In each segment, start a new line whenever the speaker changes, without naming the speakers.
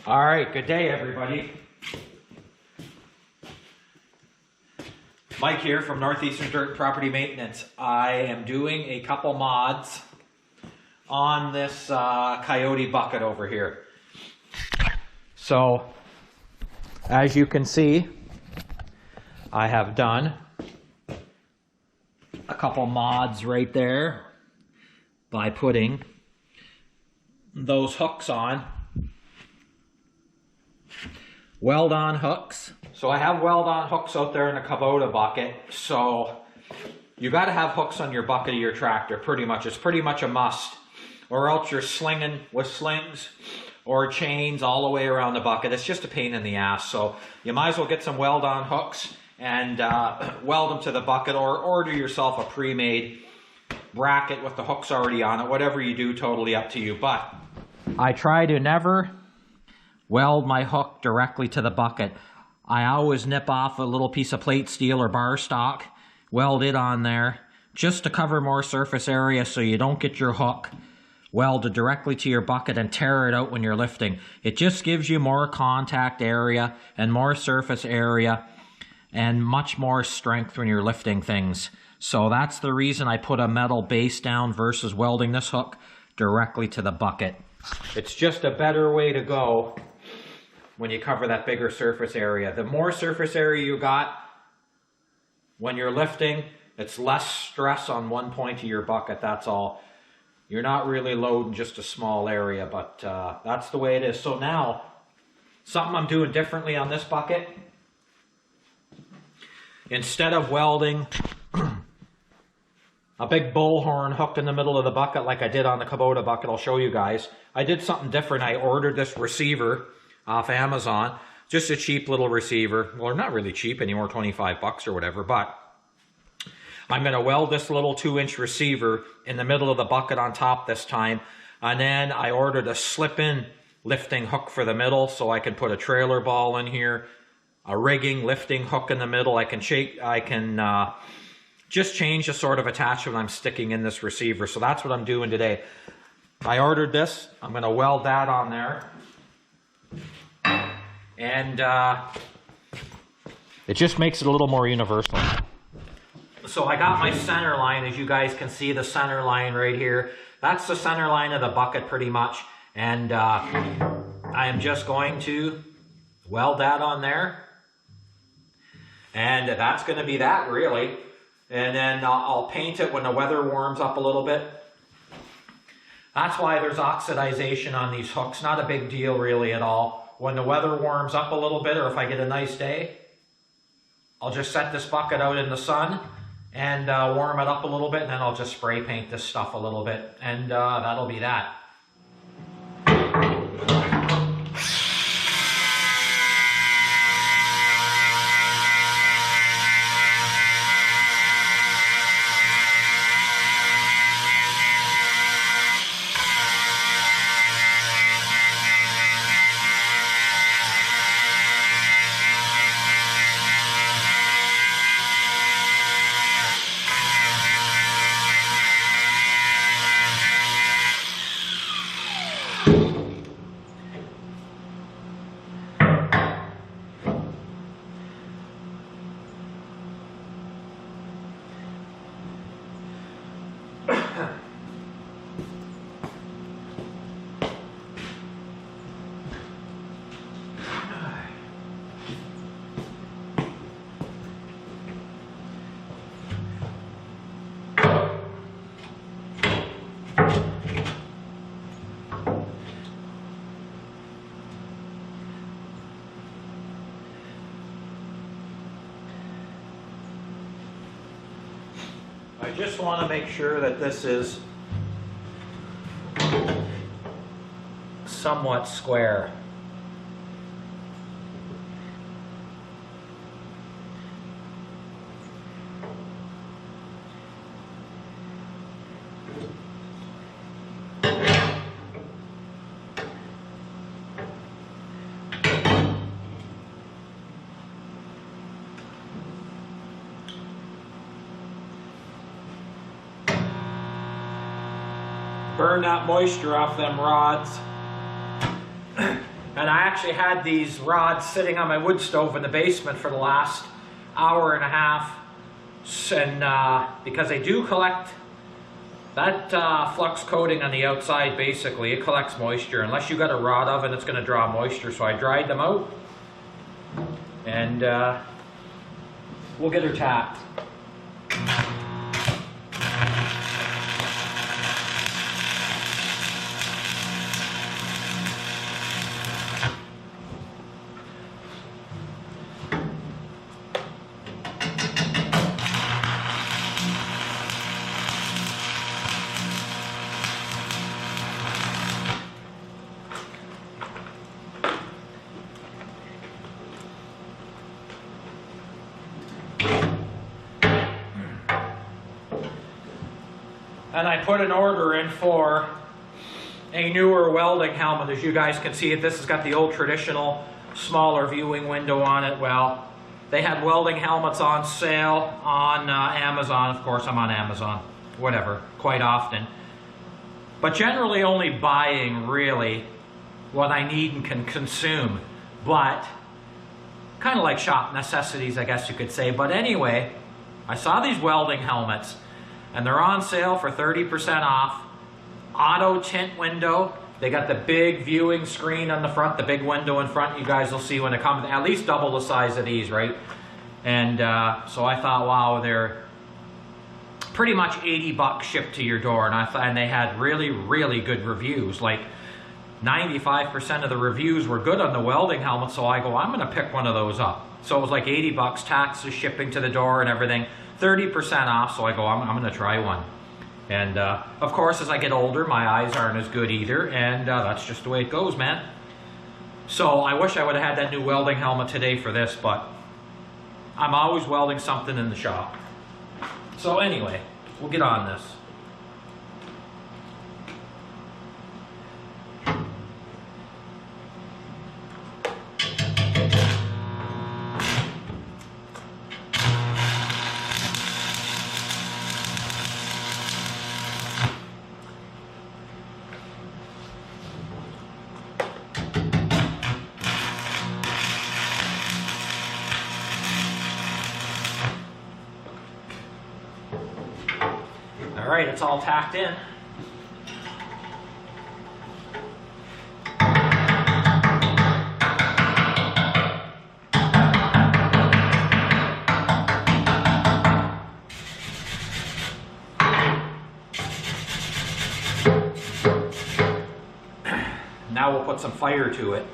All right, good day, everybody. Mike here from Northeastern Dirt Property Maintenance. I am doing a couple mods on this Kioti bucket over here. So, as you can see, I have done a couple mods right there by putting those hooks on. Weld-on hooks. So I have weld-on hooks out there in the Kubota bucket. So you got to have hooks on your bucket of your tractor, pretty much. It's pretty much a must. Or else you're slinging with slings or chains all the way around the bucket. It's just a pain in the ass. So you might as well get some weld-on hooks and weld them to the bucket, or order yourself a pre-made bracket with the hooks already on it. Whatever you do, totally up to you. But I try to never weld my hook directly to the bucket. I always nip off a little piece of plate steel or bar stock, weld it on there, just to cover more surface area so you don't get your hook welded directly to your bucket and tear it out when you're lifting. It just gives you more contact area and more surface area and much more strength when you're lifting things. So that's the reason I put a metal base down versus welding this hook directly to the bucket. It's just a better way to go when you cover that bigger surface area. The more surface area you got when you're lifting, it's less stress on one point of your bucket, that's all. You're not really loading just a small area, but that's the way it is. So now, something I'm doing differently on this bucket, instead of welding a big bullhorn hooked in the middle of the bucket like I did on the Kubota bucket, I'll show you guys. I did something different. I ordered this receiver off Amazon, just a cheap little receiver. Well, not really cheap anymore, 25 bucks or whatever, but I'm going to weld this little 2-inch receiver in the middle of the bucket on top this time. And then I ordered a slip-in lifting hook for the middle, so I can put a trailer ball in here, a rigging lifting hook in the middle. I can just change the sort of attachment I'm sticking in this receiver. So that's what I'm doing today. I ordered this. I'm going to weld that on there. And it just makes it a little more universal. So I got my center line, as you guys can see, the center line right here. That's the center line of the bucket pretty much. And I am just going to weld that on there. And that's going to be that, really. And then I'll paint it when the weather warms up a little bit. That's why there's oxidization on these hooks. Not a big deal really at all. When the weather warms up a little bit, or if I get a nice day, I'll just set this bucket out in the sun and warm it up a little bit, and then I'll just spray paint this stuff a little bit, and that'll be that. I just want to make sure that this is somewhat square. Burn that moisture off them rods. And I actually had these rods sitting on my wood stove in the basement for the last hour and a half. And because they do collect that flux coating on the outside, basically, it collects moisture. Unless you got a rod oven, it's going to draw moisture. So I dried them out. And we'll get her tacked. And I put an order in for a newer welding helmet. As you guys can see, this has got the old traditional smaller viewing window on it. Well, they had welding helmets on sale on Amazon. Of course, I'm on Amazon, whatever, quite often. But generally only buying really what I need and can consume. But kind of like shop necessities, I guess you could say. But anyway, I saw these welding helmets. And they're on sale for 30% off. Auto tint window. They got the big viewing screen on the front, the big window in front. You guys will see when it comes, at least double the size of these, right? And so I thought, wow, they're pretty much $80 shipped to your door. And they had really, really good reviews. Like 95% of the reviews were good on the welding helmet. So I go, I'm going to pick one of those up. So it was like $80, taxes, shipping to the door and everything. 30% off, so I go, I'm going to try one. And of course, as I get older, my eyes aren't as good either, and that's just the way it goes, man. So I wish I would have had that new welding helmet today for this, but I'm always welding something in the shop. So anyway, we'll get on this. All right, it's all tacked in. Now we'll put some fire to it.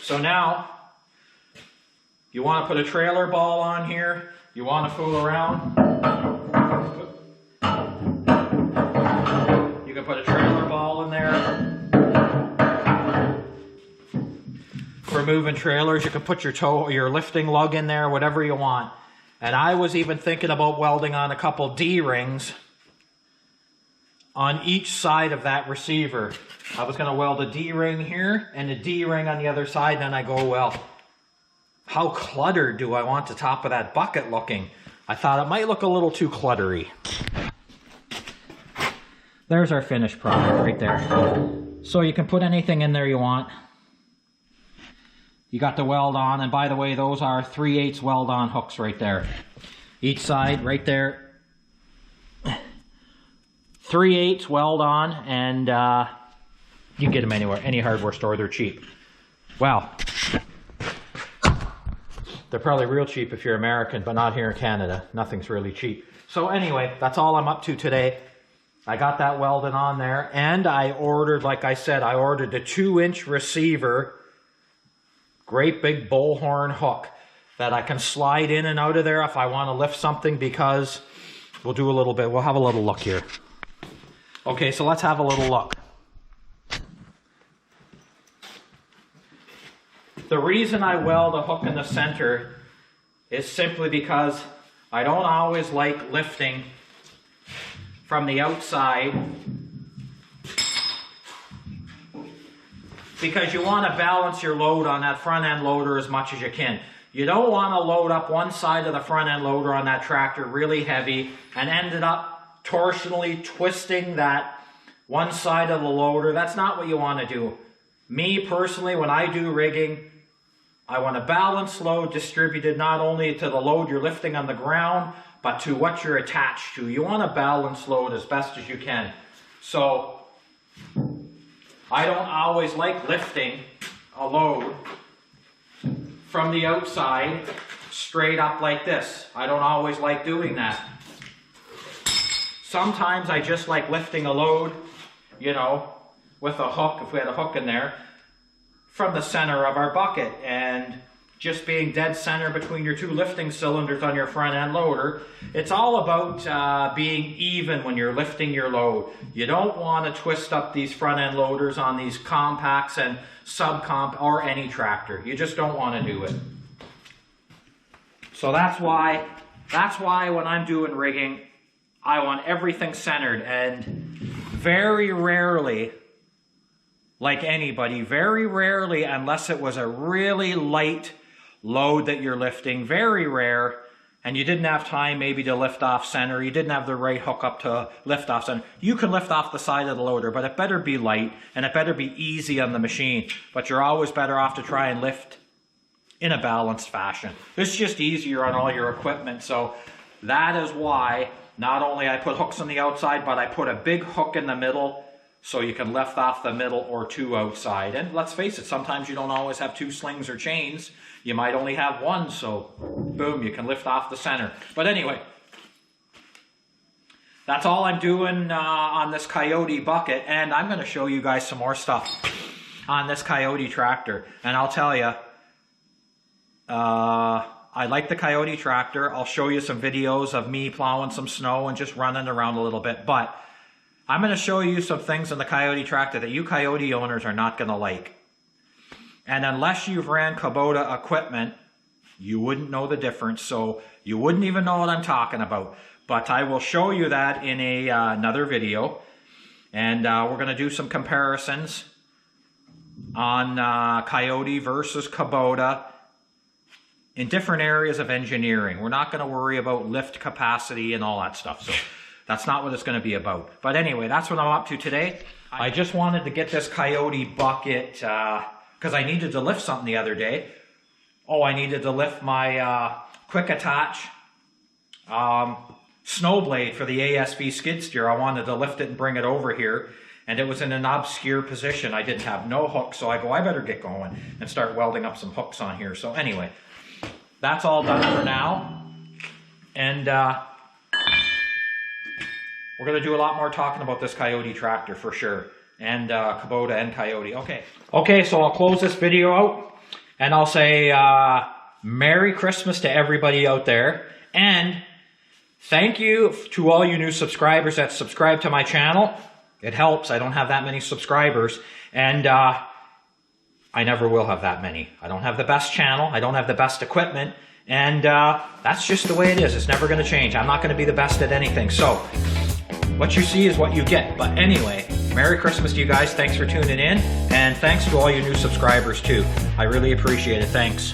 So now, you want to put a trailer ball on here. You want to fool around. You can put a trailer ball in there. For moving trailers, you can put your lifting lug in there, whatever you want. And I was even thinking about welding on a couple D-rings on each side of that receiver. I was going to weld a D-ring here and a D-ring on the other side. And then I go, well, how cluttered do I want the top of that bucket looking? I thought it might look a little too cluttery. There's our finished product right there. So you can put anything in there you want. You got the weld on, and by the way, those are 3/8 weld on hooks right there. Each side right there. 3/8 weld on, and you can get them anywhere, any hardware store, they're cheap. Well, they're probably real cheap if you're American, but not here in Canada. Nothing's really cheap. So anyway, that's all I'm up to today. I got that welded on there, and I ordered, like I said, I ordered the 2-inch receiver, great big bullhorn hook that I can slide in and out of there if I want to lift something, because we'll do a little bit. We'll have a little look here. Okay, so let's have a little look. The reason I weld a hook in the center is simply because I don't always like lifting from the outside, because you want to balance your load on that front end loader as much as you can. You don't want to load up one side of the front end loader on that tractor really heavy and ended up torsionally twisting that one side of the loader. That's not what you want to do. Me personally, when I do rigging, I want a balanced load distributed not only to the load you're lifting on the ground, but to what you're attached to. You want a balanced load as best as you can. So I don't always like lifting a load from the outside straight up like this. I don't always like doing that. Sometimes I just like lifting a load, you know, with a hook, if we had a hook in there, from the center of our bucket, and just being dead center between your two lifting cylinders on your front end loader. It's all about being even when you're lifting your load. You don't want to twist up these front end loaders on these compacts and subcomp or any tractor. You just don't want to do it. So that's why when I'm doing rigging, I want everything centered, and very rarely, like anybody, very rarely, unless it was a really light load that you're lifting, very rare, and you didn't have time maybe to lift off center, you didn't have the right hook up to lift off center, you can lift off the side of the loader, but it better be light and it better be easy on the machine. But you're always better off to try and lift in a balanced fashion. It's just easier on all your equipment. So that is why not only I put hooks on the outside, but I put a big hook in the middle, so you can lift off the middle or two outside. And let's face it, sometimes you don't always have two slings or chains. You might only have one, so boom, you can lift off the center. But anyway, that's all I'm doing on this Kioti bucket. And I'm going to show you guys some more stuff on this Kioti tractor. And I'll tell you, I like the Kioti tractor. I'll show you some videos of me plowing some snow and just running around a little bit. But I'm going to show you some things in the Kioti tractor that you Kioti owners are not going to like. And unless you've ran Kubota equipment, you wouldn't know the difference. So you wouldn't even know what I'm talking about. But I will show you that in another video. And we're going to do some comparisons on Kioti versus Kubota in different areas of engineering. We're not going to worry about lift capacity and all that stuff. So that's not what it's going to be about. But anyway, that's what I'm up to today. I just wanted to get this Kioti bucket because I needed to lift something the other day. Oh, I needed to lift my quick attach snow blade for the ASV skid steer. I wanted to lift it and bring it over here. And it was in an obscure position. I didn't have no hooks. So I go, I better get going and start welding up some hooks on here. So anyway, that's all done for now. And we're going to do a lot more talking about this Kioti tractor for sure. And Kubota and Kioti. Okay, so I'll close this video out. And I'll say Merry Christmas to everybody out there. And thank you to all you new subscribers that subscribe to my channel. It helps. I don't have that many subscribers. And I never will have that many. I don't have the best channel. I don't have the best equipment. And that's just the way it is. It's never going to change. I'm not going to be the best at anything. So what you see is what you get. But anyway, Merry Christmas to you guys. Thanks for tuning in. And thanks to all you new subscribers too. I really appreciate it. Thanks.